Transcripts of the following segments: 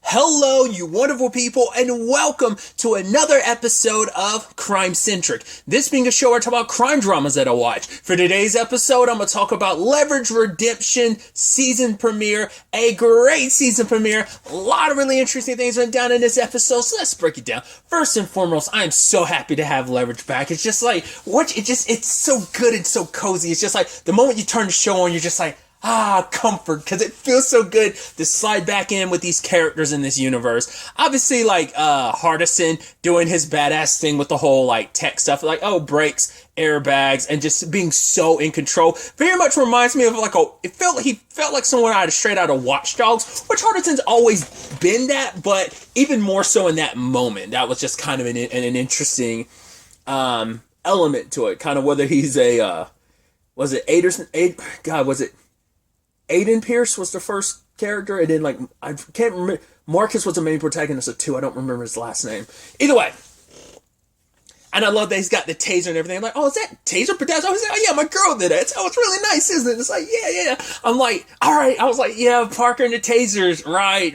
Hello, you wonderful people, and welcome to another episode of Crime Centric. This being a show where I talk about crime dramas that I watch. For today's episode, I'm going to talk about Leverage Redemption season premiere, a great season premiere. A lot of really interesting things went down in this episode, so let's break it down. First and foremost, I am so happy to have Leverage back. It's just like, it's so good and so cozy. It's just like, the moment you turn the show on, you're just like, comfort, because it feels so good to slide back in with these characters in this universe. Obviously, like, Hardison doing his badass thing with the whole, like, tech stuff, like, brakes, airbags, and just being so in control. Very much reminds me of, like, he felt like someone straight out of Watch Dogs, which Hardison's always been that, but even more so in that moment. That was just kind of an interesting, element to it. Kind of whether he's was it Aiden Pierce was the first character, and then, like, I can't remember. Marcus was the main protagonist of 2. I don't remember his last name. Either way. And I love that he's got the taser and everything. I'm like, is that taser potato? I was like, yeah, my girl did it. It's really nice, isn't it? It's like, yeah. I'm like, all right. I was like, yeah, Parker and the tasers. Right.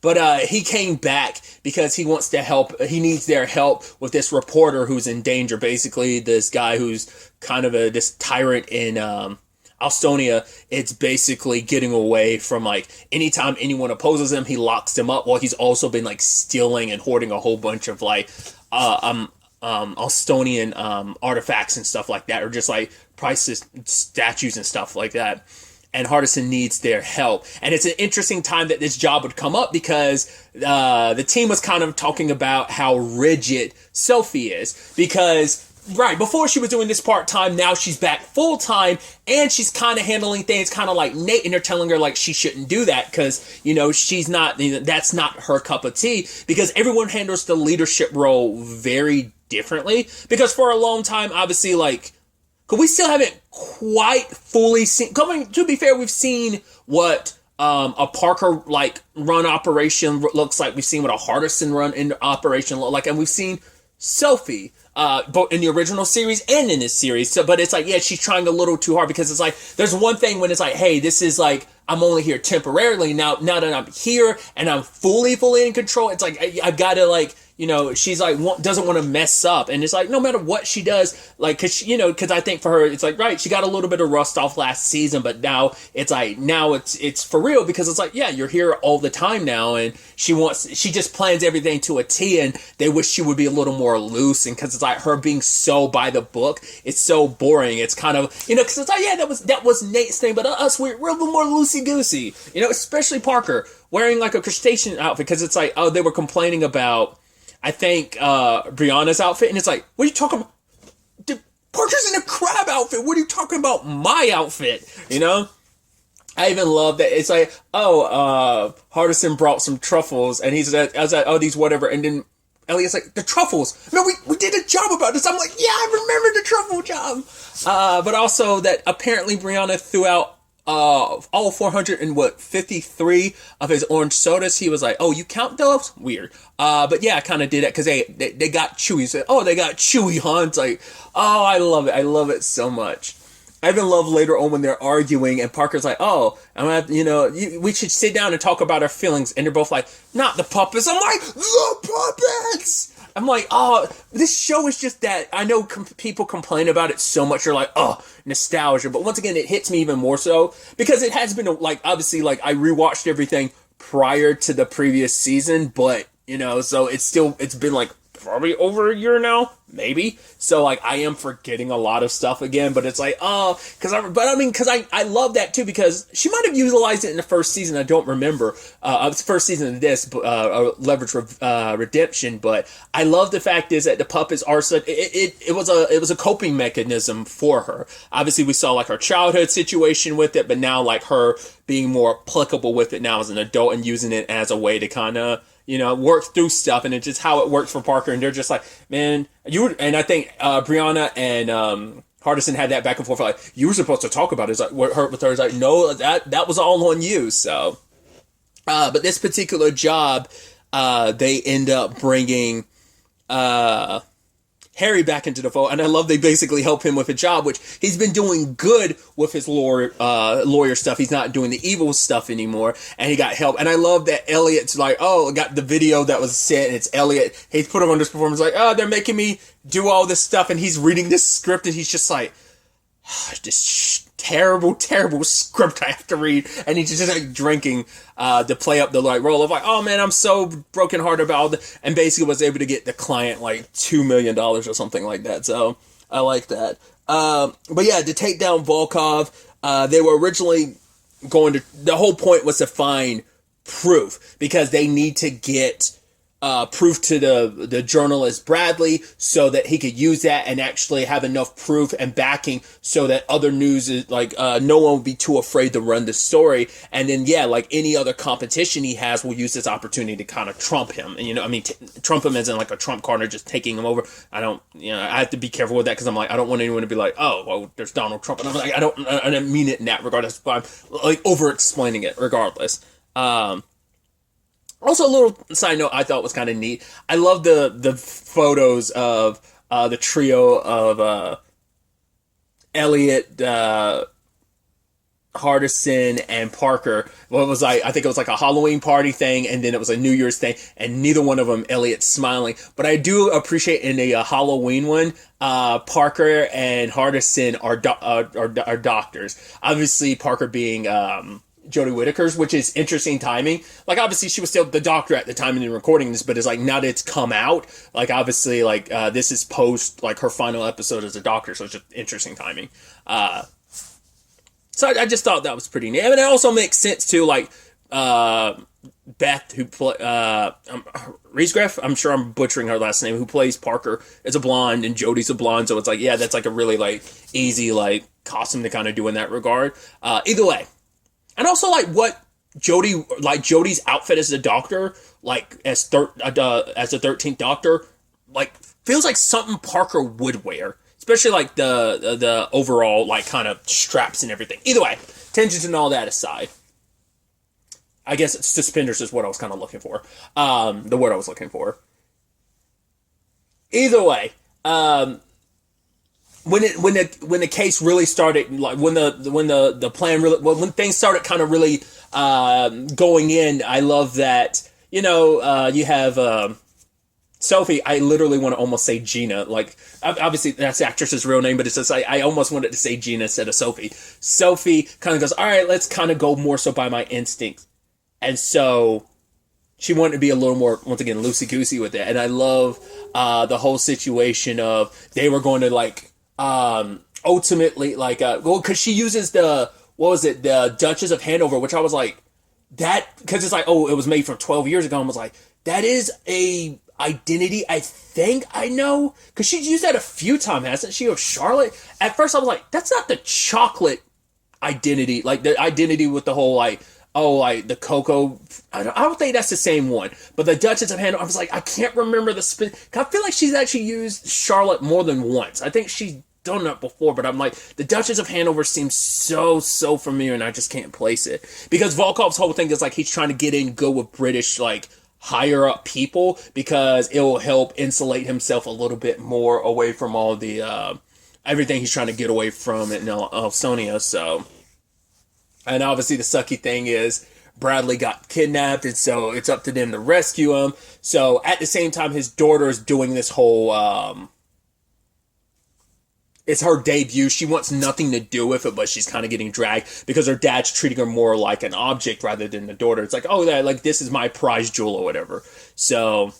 But he came back because he wants to help. He needs their help with this reporter who's in danger. Basically, this guy who's kind of this tyrant in Alstonia. It's basically getting away from, like, anytime anyone opposes him, he locks them up. While he's also been, like, stealing and hoarding a whole bunch of, like, Alstonian artifacts and stuff like that, or just, like, priceless statues and stuff like that. And Hardison needs their help. And it's an interesting time that this job would come up because the team was kind of talking about how rigid Sophie is. Because right, before she was doing this part-time, now she's back full-time, and she's kind of handling things kind of like Nate, and they're telling her, like, she shouldn't do that because, she's not, that's not her cup of tea, because everyone handles the leadership role very differently, because for a long time, obviously, like, we still haven't quite fully seen, to be fair, we've seen what a Parker, like, run operation looks like, we've seen what a Hardison run in operation look like, and we've seen Sophie, both in the original series and in this series. So, but it's like, yeah, she's trying a little too hard, because it's like, there's one thing when it's like, hey, this is like, I'm only here temporarily. Now that I'm here and I'm fully in control, it's like, I've got to, like, she's like, doesn't want to mess up. And it's like, no matter what she does, like, cause I think for her, it's like, right, she got a little bit of rust off last season, but now it's like, it's for real, because it's like, yeah, you're here all the time now. And she just plans everything to a T, and they wish she would be a little more loose. And cause it's like her being so by the book, it's so boring. It's kind of, cause it's like, yeah, that was Nate's thing, but us, we're a little more loosey goosey, especially Parker wearing like a crustacean outfit. Cause it's like, they were complaining about, I think, Brianna's outfit, and it's like, what are you talking about? Dude, Parker's in a crab outfit. What are you talking about my outfit? I even love that. It's like, Hardison brought some truffles, and I was like, these whatever, and then Elliot's like, the truffles. No, we did a job about this. I'm like, yeah, I remember the truffle job. But also that apparently Brianna threw out all 453 of his orange sodas. He was like, you count those? Weird. But yeah, I kind of did it because they got chewy. He said, they got chewy, huh? It's like, I love it. I love it so much. I even love later on when they're arguing and Parker's like, I'm gonna have, we should sit down and talk about our feelings. And they're both like, not the puppets. I'm like, the puppets! I'm like, this show is just that. I know people complain about it so much. You're like, nostalgia. But once again, it hits me even more so because it has been, like, obviously, like, I rewatched everything prior to the previous season. But, so it's been, like, probably over a year now, maybe. So, like, I am forgetting a lot of stuff again, but it's like, because I love that too, because she might have utilized it in the first season. I don't remember. It's the first season of this, Leverage Redemption, but I love the fact is that the puppets are such, it was a coping mechanism for her. Obviously, we saw, like, her childhood situation with it, but now, like, her being more applicable with it now as an adult and using it as a way to kind of, work through stuff, and it's just how it worked for Parker, and they're just like, man, and I think Brianna and Hardison had that back and forth, like, you were supposed to talk about it. It's like, what hurt with her is like, no, that was all on you, so. But this particular job, they end up bringing Harry back into the fold, and I love they basically help him with a job, which he's been doing good with his lawyer stuff. He's not doing the evil stuff anymore, and he got help. And I love that Elliot's like, oh, got the video that was sent, and it's Elliot. He's put him on this performance like, oh, they're making me do all this stuff, and he's reading this script, and he's just like, this terrible script I have to read, and he's just like drinking to play up the like role of like, oh man, I'm so brokenhearted about it, and basically was able to get the client like $2 million or something like that. So I like that. But yeah, to take down Volkov, they were originally the whole point was to find proof, because they need to get proof to the journalist Bradley, so that he could use that and actually have enough proof and backing so that other news is like no one would be too afraid to run the story. And then like any other competition he has will use this opportunity to kind of trump him. And trump him isn't like a trump card or just taking him over. I have to be careful with that, because I'm like, I don't want anyone to be like, oh well, there's Donald Trump, and I'm like, I don't mean it in that regard. That's why I'm like over explaining it regardless. Also, a little side note I thought was kind of neat. I love the photos of the trio of Elliot, Hardison, and Parker. Well, it was like, I think it was like a Halloween party thing, and then it was a New Year's thing, and neither one of them, Elliot's smiling. But I do appreciate in the Halloween one, Parker and Hardison are doctors. Obviously, Parker being Jodie Whittaker's, which is interesting timing. Like, obviously, she was still the doctor at the time in recording this, but it's like, now that it's come out, like, obviously, like, this is post, like, her final episode as a doctor, so it's just interesting timing. So I just thought that was pretty neat. I mean, it also makes sense, too, like, Beth, who Riesgraf, I'm sure I'm butchering her last name, who plays Parker, is a blonde, and Jodie's a blonde, so it's like, yeah, that's, like, a really, like, easy, like, costume to kind of do in that regard. Either way. And also, like, what Jodie's outfit as a doctor, like, as the 13th Doctor, like, feels like something Parker would wear. Especially, like, the overall, like, kind of straps and everything. Either way, tangents and all that aside. I guess suspenders is what I was kind of looking for. The word I was looking for. Either way, when the case really started, like when the plan really, when things started kind of really going in, I love that, you have Sophie. I literally want to almost say Gina. Like, obviously that's the actress's real name, but it's just I almost wanted to say Gina instead of Sophie. Sophie kind of goes, all right, let's kind of go more so by my instincts, and so she wanted to be a little more, once again, loosey-goosey with it. And I love the whole situation of they were going to, like, ultimately, like, because she uses the Duchess of Hanover, which I was like, that, because it's like, oh, it was made from 12 years ago. I was like, that is a identity I think I know, because she's used that a few times, hasn't she, of Charlotte? At first I was like, that's not the chocolate identity, like the identity with the whole, like, oh, like the Cocoa, I don't think that's the same one, but the Duchess of Hanover, I was like, I can't remember the spin. I feel like she's actually used Charlotte more than once. I think she's done that before, but I'm like, the Duchess of Hanover seems so familiar, and I just can't place it. Because Volkov's whole thing is like, he's trying to get in good with British, like, higher up people, because it will help insulate himself a little bit more away from all the, everything he's trying to get away from in Elsonia, so. And obviously the sucky thing is Bradley got kidnapped, and so it's up to them to rescue him. So at the same time, his daughter is doing this whole, it's her debut. She wants nothing to do with it, but she's kind of getting dragged because her dad's treating her more like an object rather than the daughter. It's like, oh, yeah, like, this is my prize jewel or whatever. So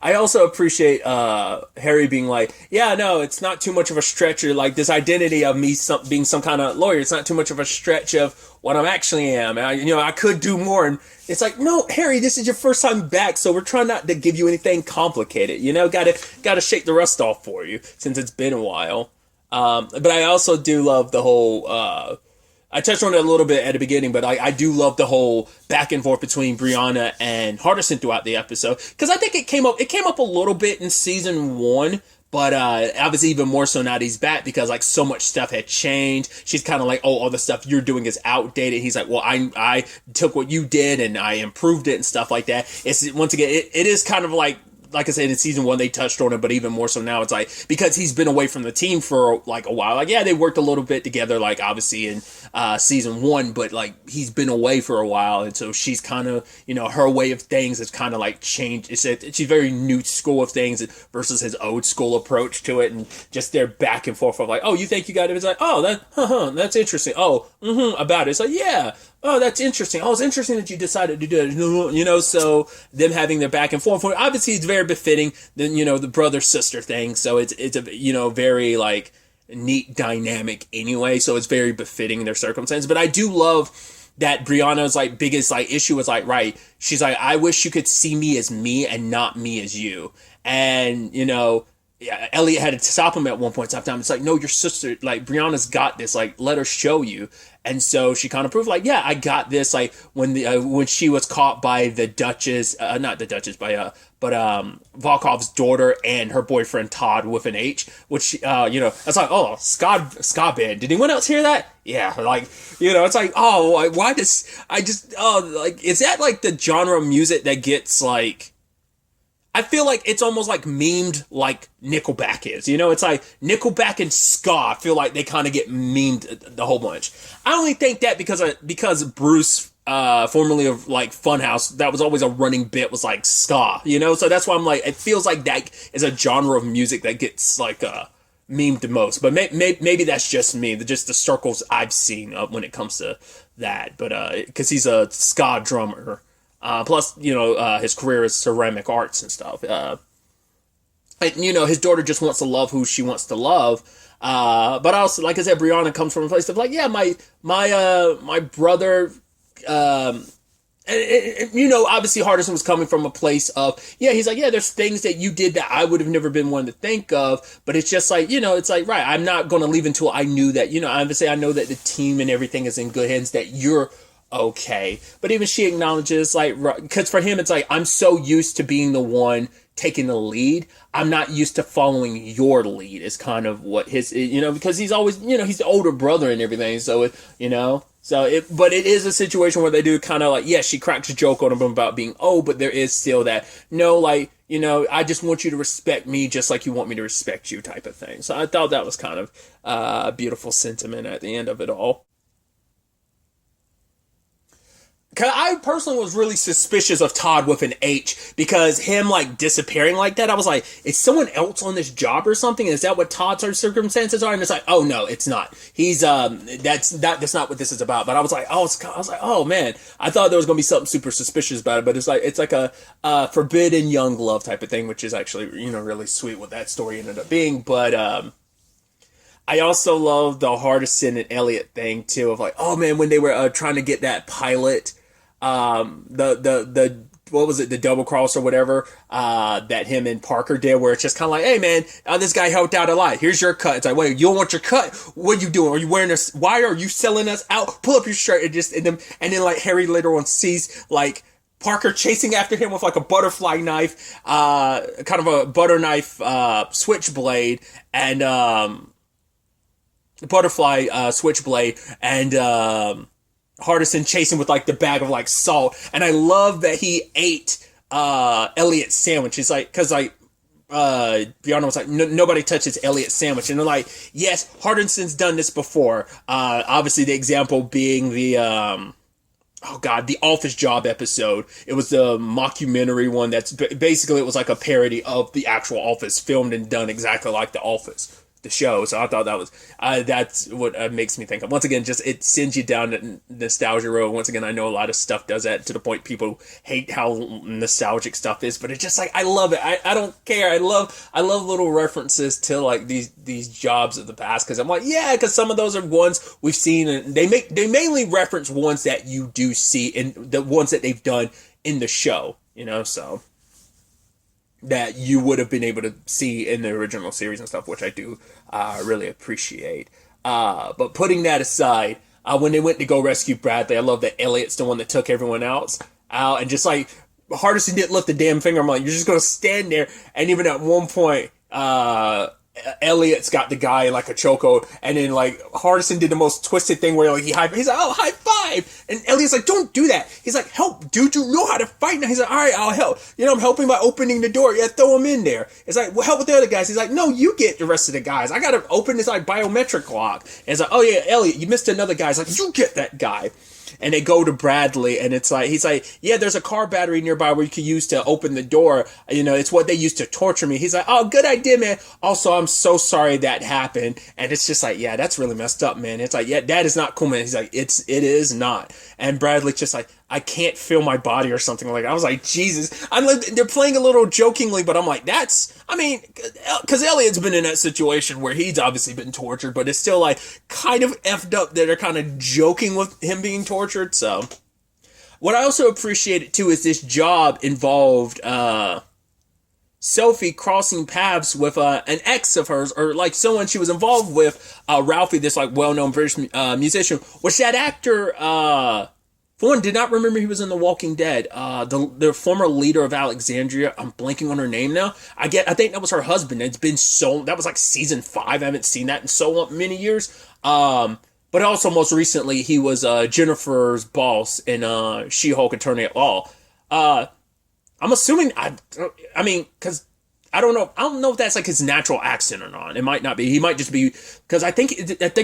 I also appreciate Harry being like, yeah, no, it's not too much of a stretch, or like this identity of me being some kind of lawyer. It's not too much of a stretch of what I actually am. I could do more. And it's like, no, Harry, this is your first time back, so we're trying not to give you anything complicated. Gotta shake the rust off for you since it's been a while. But I also do love the whole. I touched on it a little bit at the beginning, but I do love the whole back and forth between Brianna and Hardison throughout the episode, because I think it came up a little bit in season 1, But obviously even more so now that he's back because like so much stuff had changed. She's kind of like, oh, all the stuff you're doing is outdated. He's like, well, I took what you did and I improved it and stuff like that. It's once again, it is kind of like I said, in season 1, they touched on it, but even more so now, it's like, because he's been away from the team for like a while. Like, yeah, they worked a little bit together, like obviously in season 1, but like he's been away for a while. And so she's kind of, her way of things has kind of like changed. She's very new school of things versus his old school approach to it. And just their back and forth of like, oh, you think you got it? It's like, oh, that's interesting. Oh, about it. It's like, yeah. Oh, that's interesting. Oh, it's interesting that you decided to do it. So them having their back and forth. Obviously, it's very befitting, the brother-sister thing. So it's a, very, like, neat dynamic anyway. So it's very befitting their circumstances. But I do love that Brianna's, like, biggest, like, issue was, like, right, she's like, I wish you could see me as me and not me as you. And, yeah, Elliot had to stop him at one point in time. It's like, no, your sister, like, Brianna's got this. Like, let her show you. And so she kind of proved, like, yeah, I got this. Like, when she was caught by the Duchess, not the Duchess, but Volkov's daughter and her boyfriend Todd with an H, which, that's like, oh, ska band. Did anyone else hear that? Yeah, like, it's like, oh, why does, is that, like, the genre of music that gets, like, I feel like it's almost like memed like Nickelback is. It's like Nickelback and ska, I feel like they kind of get memed the whole bunch. I only think that because Bruce, formerly of like Funhouse, that was always a running bit, was like ska, So that's why I'm like, it feels like that is a genre of music that gets like memed the most. But maybe that's just me, just the circles I've seen when it comes to that. But because he's a ska drummer. Plus, his career is ceramic arts and stuff. His daughter just wants to love who she wants to love. But also, like I said, Brianna comes from a place of like, yeah, my brother, obviously Hardison was coming from a place of, yeah, he's like, yeah, there's things that you did that I would have never been one to think of, but it's just like, it's like, right, I'm not going to leave until I knew that, obviously I know that the team and everything is in good hands, that you're okay. But even she acknowledges, like, because for him, it's like, I'm so used to being the one taking the lead. I'm not used to following your lead is kind of what his, because he's always, he's the older brother and everything. So, but it is a situation where they do kind of like, yeah, she cracks a joke on him about being old, but there is still that, no, like, I just want you to respect me just like you want me to respect you type of thing. So I thought that was kind of a beautiful sentiment at the end of it all. Cause I personally was really suspicious of Todd with an H because him like disappearing like that, I was like, is someone else on this job or something? Is that what Todd's circumstances are? And it's like, oh no, it's not. He's that's not what this is about. But I was like, oh man, I thought there was gonna be something super suspicious about it. But it's like a forbidden young love type of thing, which is actually really sweet what that story ended up being. But I also love the Hardison and Elliot thing too, of like, oh man, when they were trying to get that pilot. The what was it, the double cross or whatever, that him and Parker did, where it's just kind of like, hey man, this guy helped out a lot. Here's your cut. It's like, wait, you don't want your cut? What are you doing? Are you wearing this? Why are you selling us out? Pull up your shirt and then like Harry later on sees like Parker chasing after him with like a butterfly knife, kind of a butter knife, switchblade and, butterfly, switchblade and, Hardison chasing with like the bag of like salt, and I love that he ate Elliot's sandwich. It's like, because like Brianna was like, nobody touches Elliot's sandwich, and they're like, yes, Hardison's done this before. Obviously the example being the the Office Job episode. It was the mockumentary one that's basically, it was like a parody of the actual Office, filmed and done exactly like the Office, the show. So I thought that was that's what makes me think of. Once again, just it sends you down the nostalgia road. Once again, I know a lot of stuff does that to the point people hate how nostalgic stuff is, but it's just like, I love it. I don't care. I love little references to like these jobs of the past, because I'm like, yeah, because some of those are ones we've seen, and they mainly reference ones that you do see in the ones that they've done in the show, so that you would have been able to see in the original series and stuff, which I do really appreciate. But putting that aside, when they went to go rescue Bradley, I love that Elliot's the one that took everyone else out, and just like Hardison didn't lift the damn finger. I'm like, you're just gonna stand there. And even at one point, Elliot's got the guy in like a chokehold, and then like Hardison did the most twisted thing where like he's like, oh, high five, and Elliot's like, don't do that. He's like, help, dude, you know how to fight now. He's like, all right, I'll help. I'm helping by opening the door. Yeah, throw him in there. It's like, well, help with the other guys. He's like, no, you get the rest of the guys. I gotta open this like biometric lock. And it's like, oh yeah, Elliot, you missed another guy. It's like, you get that guy. And they go to Bradley, and it's like, he's like, yeah, there's a car battery nearby where you could use to open the door. It's what they used to torture me. He's like, oh, good idea, man. Also, I'm so sorry that happened. And it's just like, yeah, that's really messed up, man. It's like, yeah, that is not cool, man. He's like, it is not. And Bradley's just like, I can't feel my body or something like that. I was like, Jesus. They're playing a little jokingly, but I'm like, because Elliot's been in that situation where he's obviously been tortured, but it's still like kind of effed up that they're kind of joking with him being tortured. So what I also appreciated too is this job involved Sophie crossing paths with an ex of hers, or like someone she was involved with, Ralphie, this like well-known British musician, which that actor, for one, did not remember he was in The Walking Dead. The former leader of Alexandria, I'm blanking on her name now. I think that was her husband. It's been that was like season 5. I haven't seen that in so many years. But also most recently, he was Jennifer's boss in She-Hulk Attorney at Law. I'm assuming, because I don't know if that's like his natural accent or not. It might not be. He might just be, because I think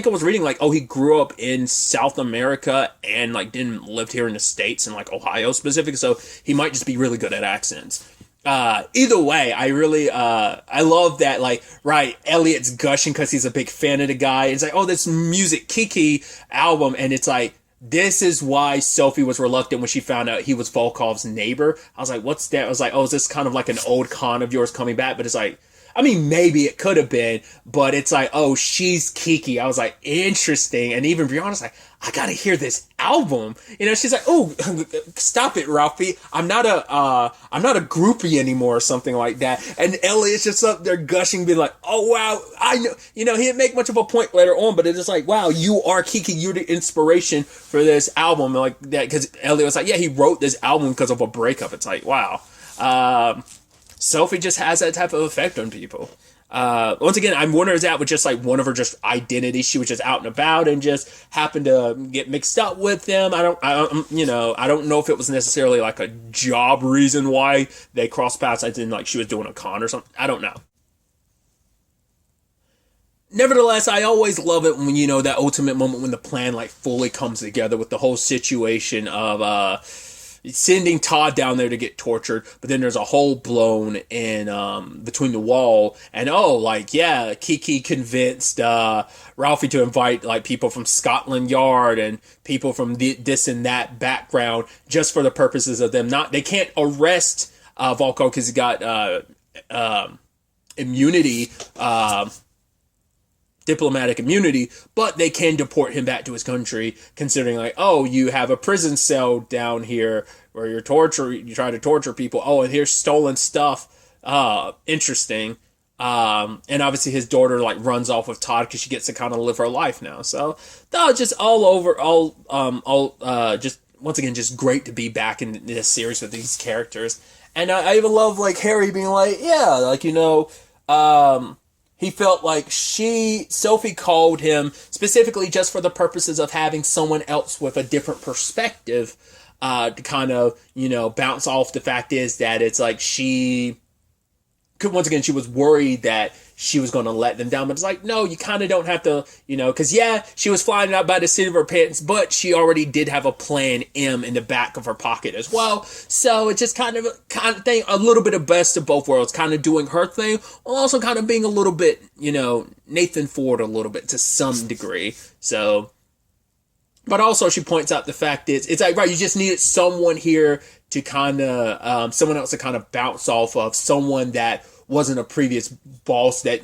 I was reading like, oh, he grew up in South America and like didn't live here in the States, in like Ohio specific. So he might just be really good at accents. Either way, I really, I love that, like, right, Elliot's gushing because he's a big fan of the guy. It's like, oh, this Music Kiki album, and it's like, this is why Sophie was reluctant when she found out he was Volkov's neighbor. I was like, what's that? I was like, oh, is this kind of like an old con of yours coming back? But it's like, maybe it could have been, but it's like, oh, she's Kiki. I was like, interesting. And even Brianna's like, I gotta hear this album. She's like, oh, stop it, Ralphie. I'm not a groupie anymore or something like that. And Elliot's just up there gushing, being like, oh, wow, I know. He didn't make much of a point later on, but it's just like, wow, you are Kiki. You're the inspiration for this album. Like that, because Elliot was like, yeah, he wrote this album because of a breakup. It's like, wow. Sophie just has that type of effect on people. Once again, I'm wondering if that was just like one of her just identities. She was just out and about and just happened to get mixed up with them. I don't know if it was necessarily like a job reason why they crossed paths. I didn't like she was doing a con or something. I don't know. Nevertheless, I always love it when, that ultimate moment when the plan like fully comes together with the whole situation of, sending Todd down there to get tortured, but then there's a hole blown in between the wall, and Kiki convinced Ralphie to invite like people from Scotland Yard and people from this and that background just for the purposes of them they can't arrest Volkov because he got immunity, diplomatic immunity, but they can deport him back to his country, considering like, oh, you have a prison cell down here where you try to torture people. Oh, and here's stolen stuff. Interesting. And obviously his daughter like runs off with Todd because she gets to kind of live her life now. So just just once again, just great to be back in this series with these characters. And I even love like Harry being like, yeah, like, he felt like Sophie called him specifically just for the purposes of having someone else with a different perspective, to kind of, bounce off the fact is that it's like she was worried that she was going to let them down, but it's like, no, you kind of don't have to, because she was flying out by the seat of her pants, but she already did have a plan M in the back of her pocket as well. So it's just kind of thing, a little bit of best of both worlds, kind of doing her thing, while also kind of being a little bit, Nathan Ford a little bit to some degree. So, but also she points out the fact is, it's like, right, you just needed someone here to kind of, someone else to kind of bounce off of, someone that wasn't a previous boss that,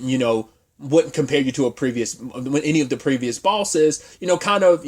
wouldn't compare you to any of the previous bosses, kind of,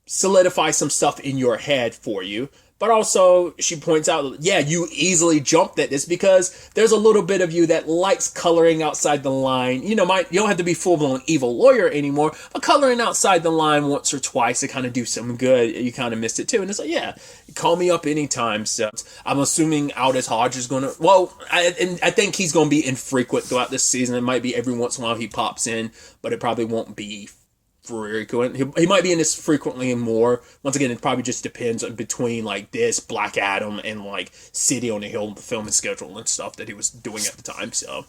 solidify some stuff in your head for you. But also, she points out, yeah, you easily jumped at this because there's a little bit of you that likes coloring outside the line. You don't have to be full-blown evil lawyer anymore, but coloring outside the line once or twice to kind of do some good, you kind of missed it too. And it's like, yeah, call me up anytime. So I'm assuming Aldous Hodge is going to, well, I think he's going to be infrequent throughout this season. It might be every once in a while he pops in, but it probably won't be frequent. He might be in this frequently and more. Once again, it probably just depends on between like this, Black Adam, and like City on the Hill, the filming schedule and stuff that he was doing at the time. So,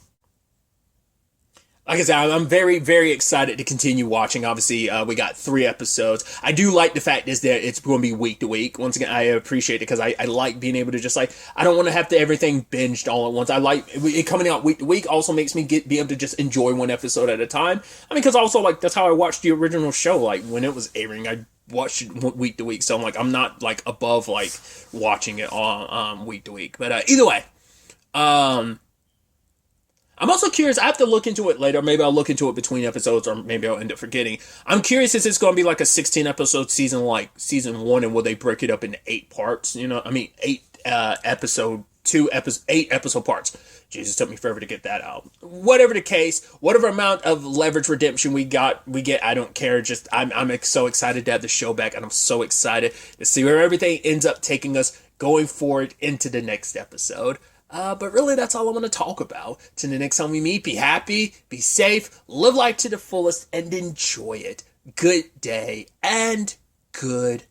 like I said, I'm very, very excited to continue watching. Obviously, we got 3 episodes. I do like the fact is that it's going to be week to week. Once again, I appreciate it because I like being able to just like, I don't want to have to everything binged all at once. I like it coming out week to week. Also makes me be able to just enjoy one episode at a time. I mean, because also like that's how I watched the original show. Like when it was airing, I watched it week to week. So I'm like, I'm not like above like watching it all week to week. But either way, I'm also curious. I have to look into it later. Maybe I'll look into it between episodes, or maybe I'll end up forgetting. I'm curious if it's going to be like a 16 episode season, like season 1, and will they break it up into 8 parts? 8 episode 8 episode parts. Jesus, it took me forever to get that out. Whatever the case, whatever amount of leverage redemption we get, I don't care. Just I'm so excited to have the show back, and I'm so excited to see where everything ends up taking us going forward into the next episode. But really, that's all I want to talk about. Till the next time we meet, be happy, be safe, live life to the fullest, and enjoy it. Good day, and good